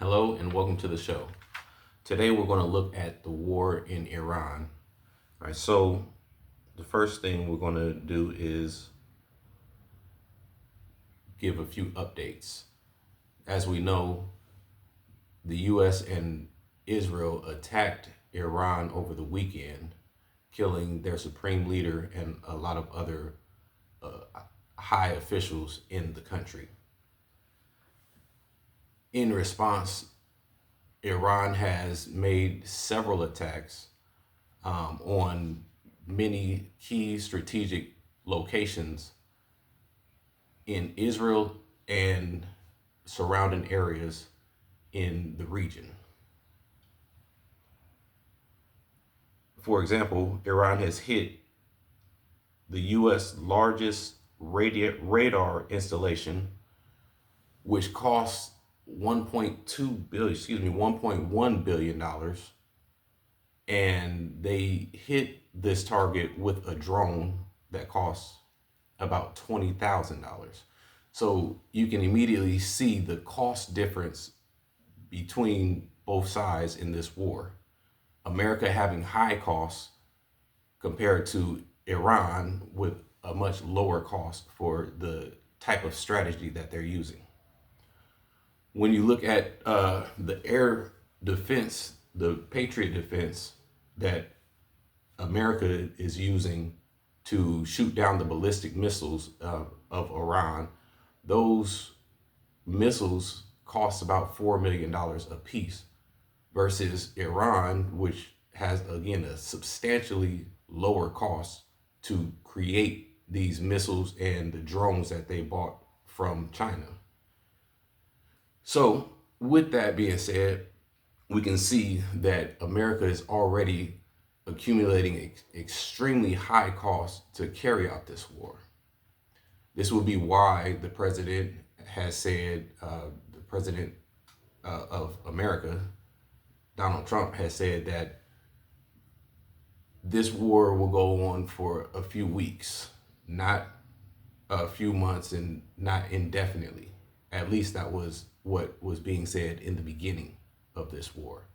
Hello and welcome to the show. Today we're going to look at the war in Iran. All right, so the first thing we're going to do is give a few updates. As we know, the US and Israel attacked Iran over the weekend, killing their supreme leader and a lot of other high officials in the country. In response, Iran has made several attacks on many key strategic locations in Israel and surrounding areas in the region. For example, Iran has hit the U.S. largest radar installation, which costs 1.1 billion dollars, and they hit this target with a drone that costs about $20,000. So you can immediately see the cost difference between both sides in this war. America having high costs compared to Iran with a much lower cost for the type of strategy that they're using. When you look at the air defense, the Patriot Defense that America is using to shoot down the ballistic missiles of Iran, those missiles cost about $4 million a piece versus Iran, which has, again, a substantially lower cost to create these missiles and the drones that they bought from China. So, with that being said, we can see that America is already accumulating extremely high costs to carry out this war. This will be why the president has said, the president of America, Donald Trump, has said that this war will go on for a few weeks, not a few months and not indefinitely. At least that was what was being said in the beginning of this war.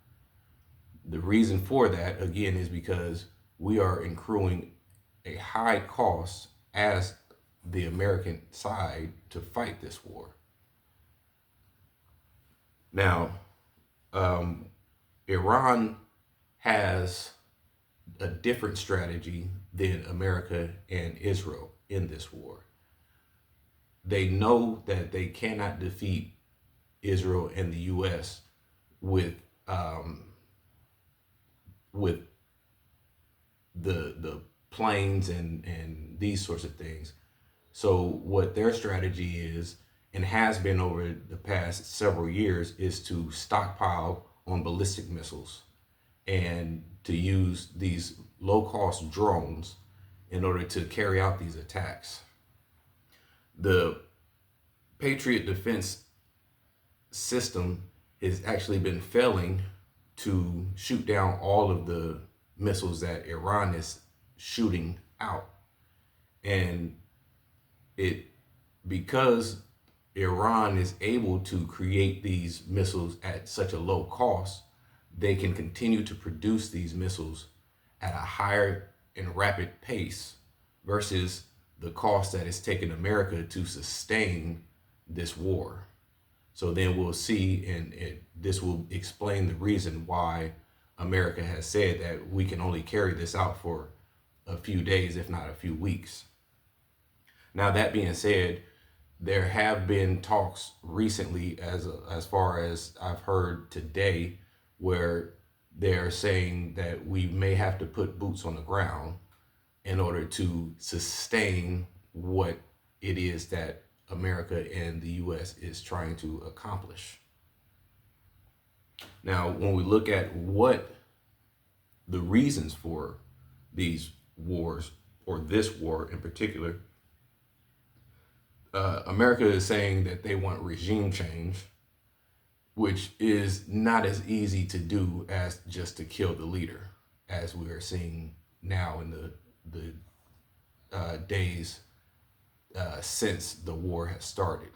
The reason for that, again, is because we are accruing a high cost as the American side to fight this war. Now, Iran has a different strategy than America and Israel in this war. They know that they cannot defeat Israel and the U.S. with the planes and these sorts of things. So what their strategy is, and has been over the past several years, is to stockpile on ballistic missiles and to use these low-cost drones in order to carry out these attacks. The Patriot Defense system has actually been failing to shoot down all of the missiles that Iran is shooting out. And because Iran is able to create these missiles at such a low cost, they can continue to produce these missiles at a higher and rapid pace versus the cost that it's taken America to sustain this war. So then we'll see, and this will explain the reason why America has said that we can only carry this out for a few days, if not a few weeks. Now, that being said, there have been talks recently, as far as I've heard today, where they're saying that we may have to put boots on the ground in order to sustain what it is that America and the U.S. is trying to accomplish. Now, when we look at what the reasons for these wars, or this war in particular, America is saying that they want regime change, which is not as easy to do as just to kill the leader, as we are seeing now in the days since the war has started.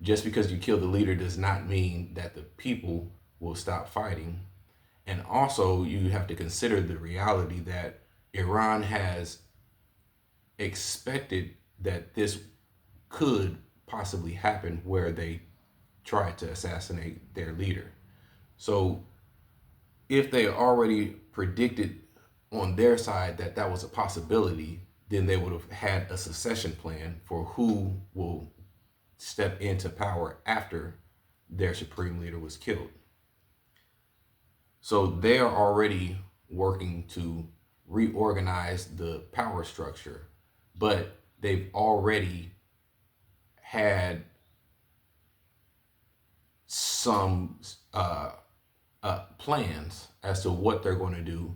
Just because you kill the leader does not mean that the people will stop fighting. And also, you have to consider the reality that Iran has expected that this could possibly happen where they try to assassinate their leader. So, if they already predicted on their side that that was a possibility, then they would have had a succession plan for who will step into power after their supreme leader was killed. So they are already working to reorganize the power structure, but they've already had some plans as to what they're going to do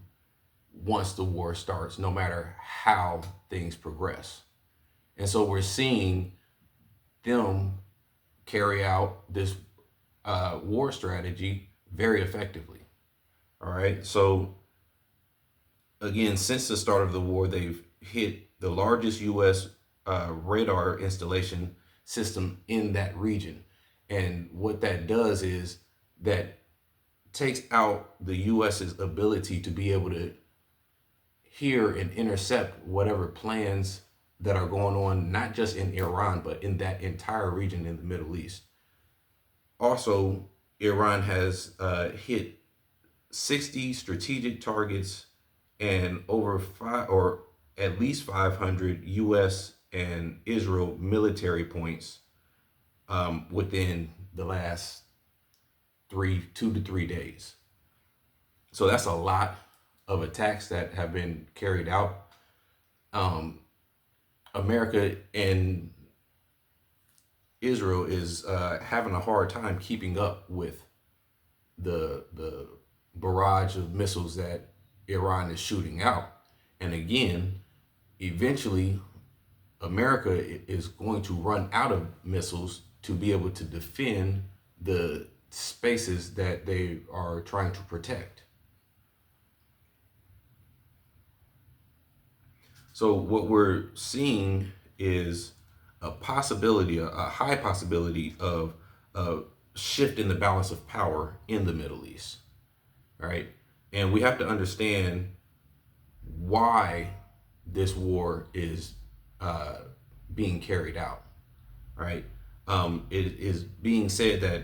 once the war starts, no matter how things progress. And so we're seeing them carry out this war strategy very effectively. All right. So, again, since the start of the war, they've hit the largest U.S. Radar installation system in that region. And what that does is that takes out the U.S.'s ability to be able to hear and intercept whatever plans that are going on, not just in Iran, but in that entire region in the Middle East. Also, Iran has hit 60 strategic targets and over five, or at least 500 U.S. and Israel military points within the last 2 to 3 days. So that's a lot of attacks that have been carried out. America and Israel is having a hard time keeping up with the barrage of missiles that Iran is shooting out. And again, eventually, America is going to run out of missiles to be able to defend the spaces that they are trying to protect. So what we're seeing is a possibility, a high possibility of a shift in the balance of power in the Middle East, right? And we have to understand why this war is being carried out, right? It is being said that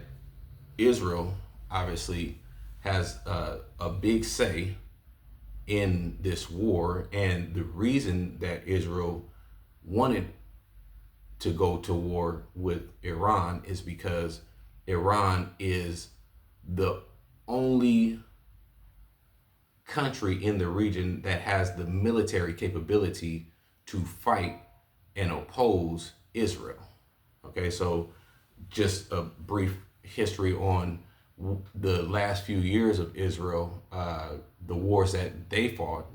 Israel obviously has a big say in this war, and the reason that Israel wanted to go to war with Iran is because Iran is the only country in the region that has the military capability to fight and oppose Israel. Okay, so just a brief history on the last few years of Israel, the wars that they fought.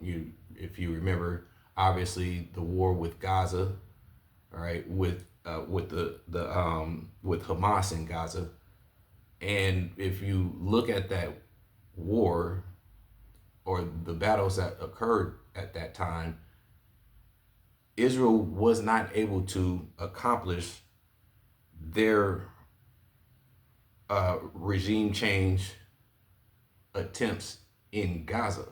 If you remember, obviously the war with Gaza, all right, with Hamas in Gaza, and if you look at that war or the battles that occurred at that time, Israel was not able to accomplish their regime change attempts in Gaza.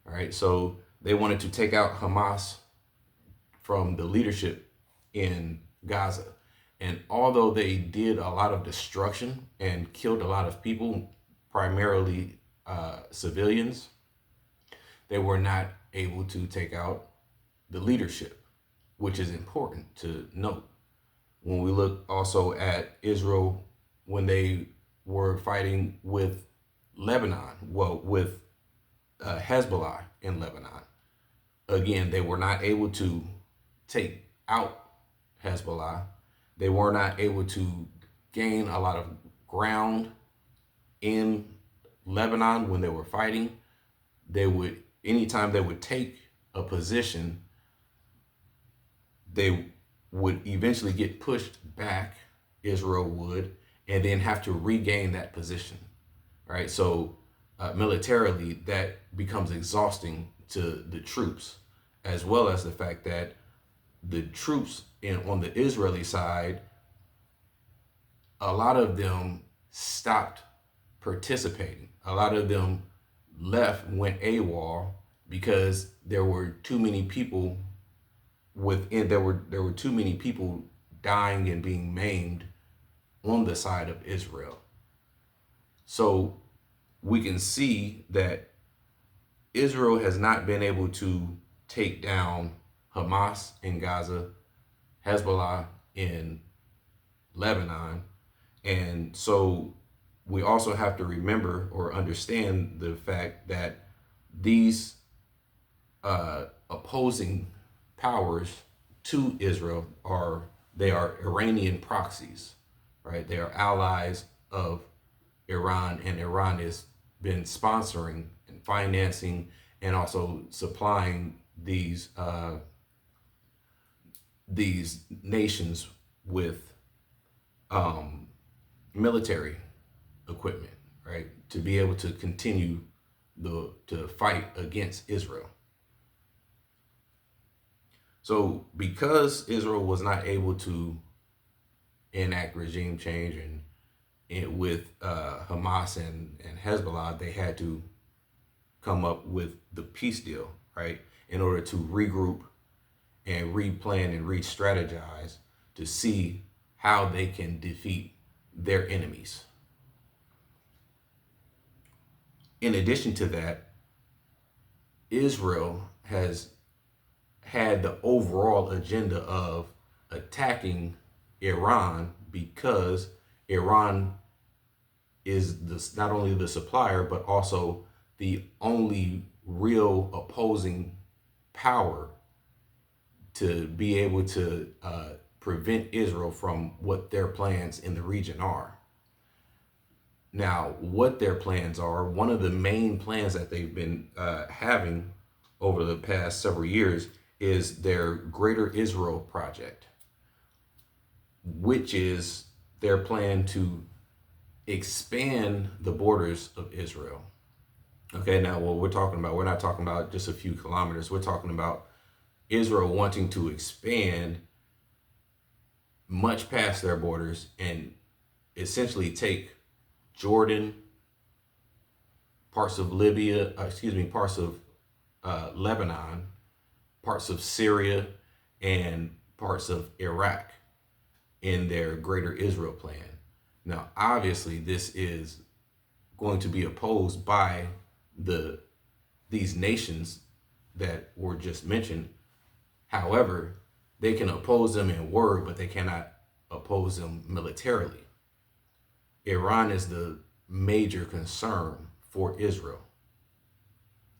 All right, so they wanted to take out Hamas from the leadership in Gaza. And although they did a lot of destruction and killed a lot of people, primarily civilians, they were not able to take out the leadership, which is important to note. When we look also at Israel, when they were fighting with Lebanon, with Hezbollah in Lebanon, again, they were not able to take out Hezbollah. They were not able to gain a lot of ground in Lebanon when they were fighting. Anytime they would take a position, they would eventually get pushed back, Israel would, and then have to regain that position, right? So militarily, that becomes exhausting to the troops, as well as the fact that the troops on the Israeli side a lot of them stopped participating. A lot of them went AWOL because there were too many people there were too many people dying and being maimed on the side of Israel. So we can see that Israel has not been able to take down Hamas in Gaza, Hezbollah in Lebanon. And so we also have to remember or understand the fact that these opposing powers to Israel are Iranian proxies, right? They are allies of Iran, and Iran has been sponsoring and financing and also supplying these nations with military equipment, right, to be able to continue to fight against Israel. So because Israel was not able to enact regime change and with Hamas and Hezbollah, they had to come up with the peace deal, right, in order to regroup and replan and re-strategize to see how they can defeat their enemies. In addition to that, Israel has had the overall agenda of attacking Iran because Iran is not only the supplier, but also the only real opposing power to be able to prevent Israel from what their plans in the region are. Now, what their plans are, one of the main plans that they've been having over the past several years is their Greater Israel Project, which is their plan to expand the borders of Israel. Okay, now what we're talking about, we're not talking about just a few kilometers. We're talking about Israel wanting to expand much past their borders and essentially take Jordan, parts of parts of Lebanon, parts of Syria, and parts of Iraq in their Greater Israel plan. Now, obviously, this is going to be opposed by these nations that were just mentioned. However, they can oppose them in word, but they cannot oppose them militarily. Iran is the major concern for Israel.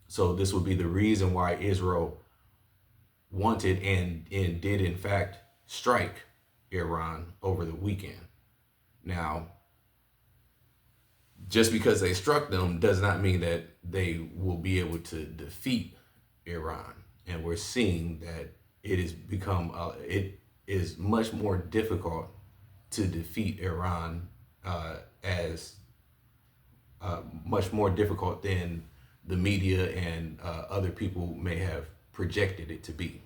So this would be the reason why Israel wanted and did in fact strike Iran over the weekend. Now, just because they struck them does not mean that they will be able to defeat Iran. And we're seeing that it is much more difficult to defeat Iran, as much more difficult than the media and other people may have projected it to be.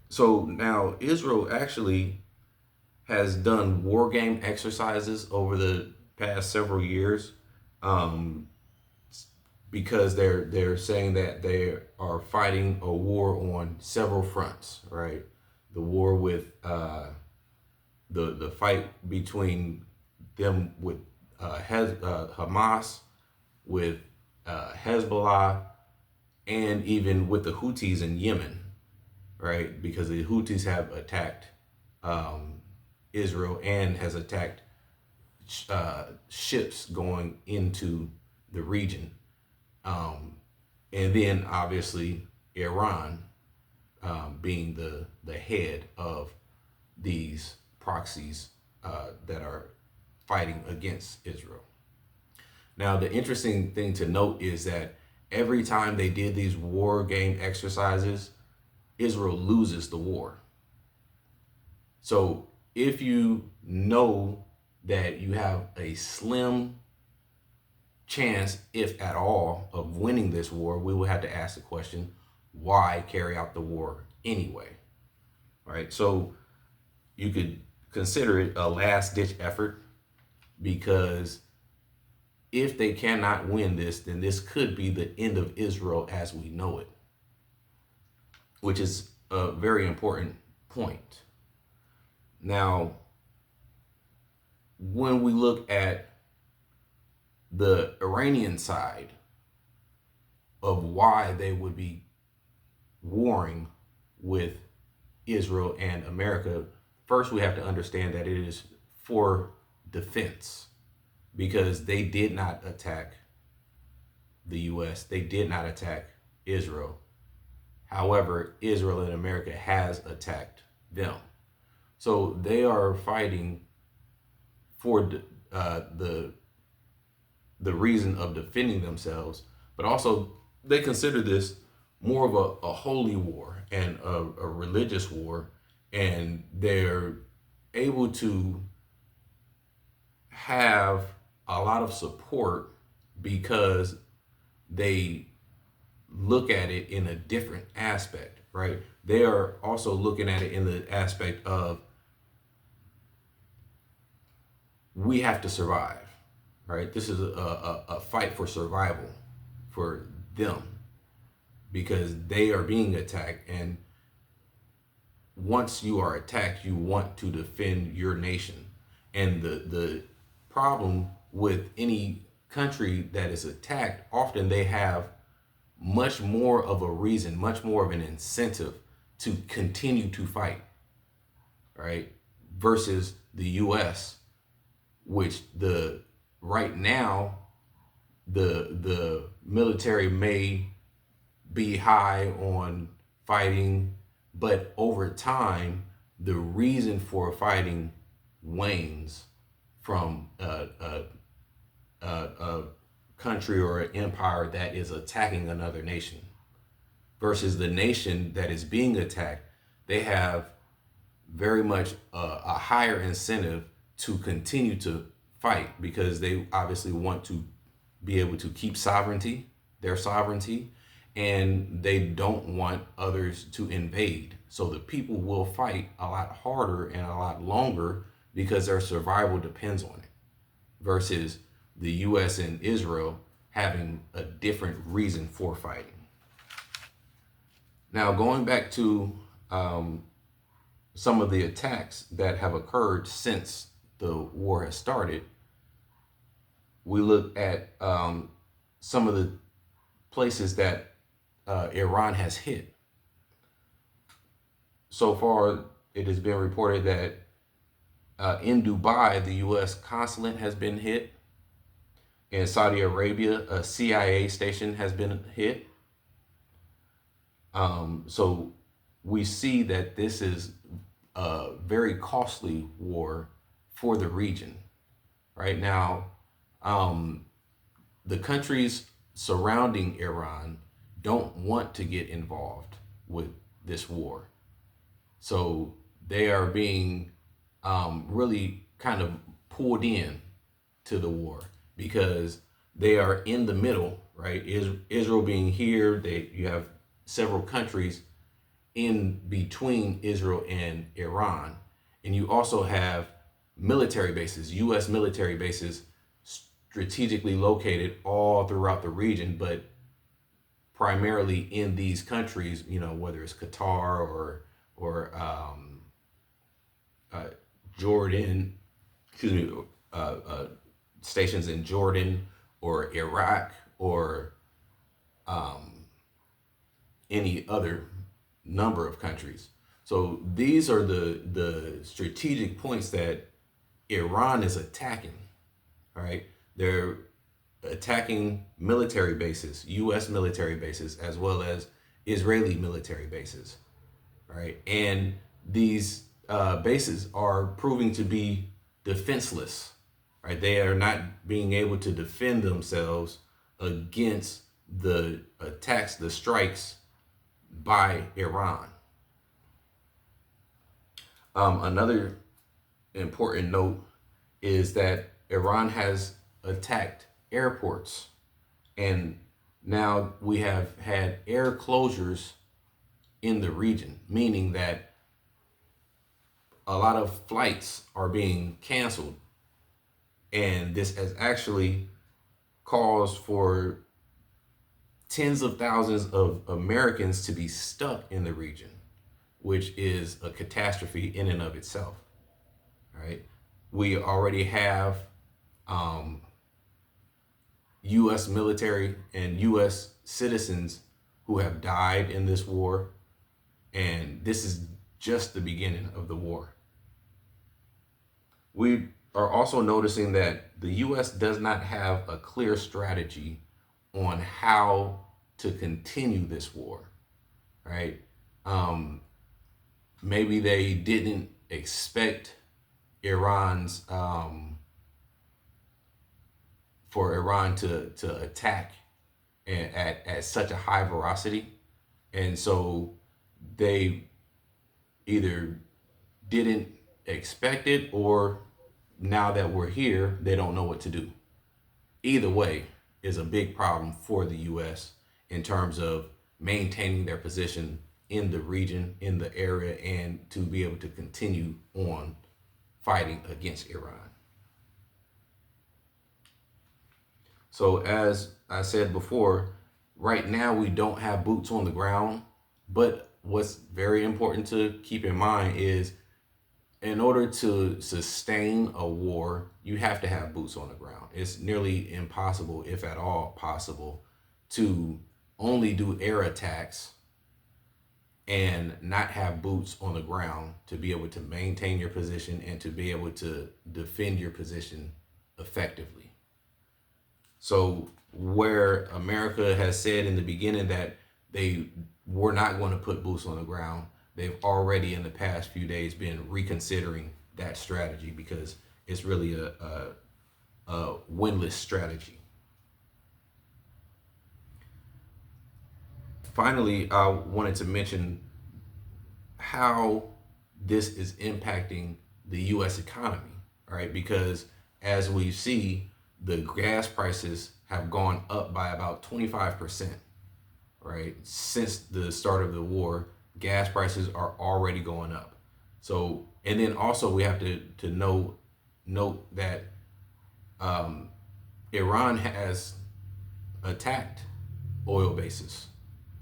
So now Israel actually has done war game exercises over the past several years, because they're saying that they are fighting a war on several fronts, right? The war with the fight between them with Hamas, with Hezbollah, and even with the Houthis in Yemen, right? Because the Houthis have attacked Israel and has attacked ships going into the region. And then obviously Iran being the head of these proxies that are fighting against Israel. Now, the interesting thing to note is that every time they did these war game exercises, Israel loses the war. So if you know that you have a slim chance, if at all, of winning this war, we will have to ask the question, why carry out the war anyway? Right? So you could consider it a last ditch effort, because if they cannot win this, then this could be the end of Israel as we know it, which is a very important point. Now, when we look at the Iranian side of why they would be warring with Israel and America, first we have to understand that it is for defense, because they did not attack the US, they did not attack Israel. However, Israel and America has attacked them. So they are fighting for the reason of defending themselves, but also they consider this more of a holy war and a religious war, and they're able to have a lot of support because they look at it in a different aspect, right? They are also looking at it in the aspect of, we have to survive, right? This is a fight for survival for them, because they are being attacked, and once you are attacked, you want to defend your nation. And the problem with any country that is attacked, often they have much more of a reason, much more of an incentive to continue to fight, right? Versus the US, which right now the military may be high on fighting, but over time the reason for fighting wanes from a country or an empire that is attacking another nation, versus the nation that is being attacked. They have very much a higher incentive to continue to fight, because they obviously want to be able to keep their sovereignty, and they don't want others to invade. So the people will fight a lot harder and a lot longer because their survival depends on it, versus the US and Israel having a different reason for fighting. Now, going back to some of the attacks that have occurred since the war has started, we look at some of the places that Iran has hit. So far, it has been reported that in Dubai, the US consulate has been hit. In Saudi Arabia, a CIA station has been hit. So we see that this is a very costly war for the region. Right now, the countries surrounding Iran don't want to get involved with this war. So they are being really kind of pulled in to the war, because they are in the middle, right? Israel being here, you have several countries in between Israel and Iran. And you also have military bases, US military bases, strategically located all throughout the region, but primarily in these countries, whether it's Qatar or Jordan, stations in Jordan or Iraq or any other number of countries. So these are the strategic points that Iran is attacking, right? They're attacking military bases, US military bases, as well as Israeli military bases, right? And these bases are proving to be defenseless, right? They are not being able to defend themselves against the attacks, the strikes by Iran. Another important note is that Iran has attacked airports, and now we have had air closures in the region, meaning that a lot of flights are being canceled, and this has actually caused for tens of thousands of Americans to be stuck in the region, which is a catastrophe in and of itself. Right? We already have U.S. military and U.S. citizens who have died in this war, and this is just the beginning of the war. We are also noticing that the U.S. does not have a clear strategy on how to continue this war, right? Maybe they didn't expect Iran's for Iran to attack at such a high velocity, and so they either didn't expect it, or now that we're here, they don't know what to do. Either way is a big problem for the U.S. in terms of maintaining their position in the region, in the area, and to be able to continue on fighting against Iran. So as I said before, right now we don't have boots on the ground, but what's very important to keep in mind is in order to sustain a war, you have to have boots on the ground. It's nearly impossible, if at all possible, to only do air attacks and not have boots on the ground to be able to maintain your position and to be able to defend your position effectively. So where America has said in the beginning that they were not going to put boots on the ground, they've already in the past few days been reconsidering that strategy, because it's really a winless strategy. Finally, I wanted to mention how this is impacting the U.S. economy, right? Because as we see, the gas prices have gone up by about 25%, right? Since the start of the war, gas prices are already going up. So, and then also we have to note that Iran has attacked oil bases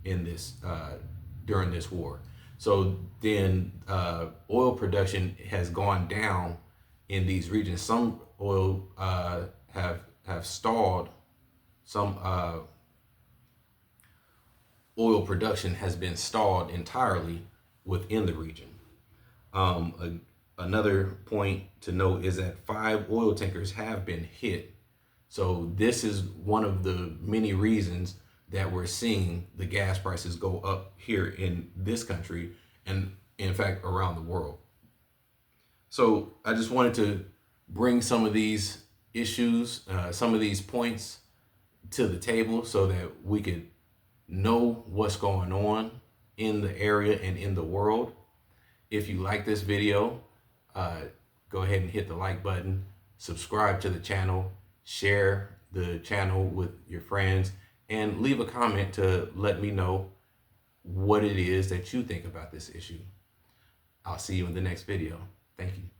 in this during this war. So then oil production has gone down in these regions. Some oil have stalled. Some oil production has been stalled entirely within the region. Another point to note is that 5 oil tankers have been hit. So this is one of the many reasons that we're seeing the gas prices go up here in this country and in fact around the world. So I just wanted to bring some of these issues, some of these points to the table so that we could know what's going on in the area and in the world. If you like this video, go ahead and hit the like button, subscribe to the channel, share the channel with your friends, and leave a comment to let me know what it is that you think about this issue. I'll see you in the next video. Thank you.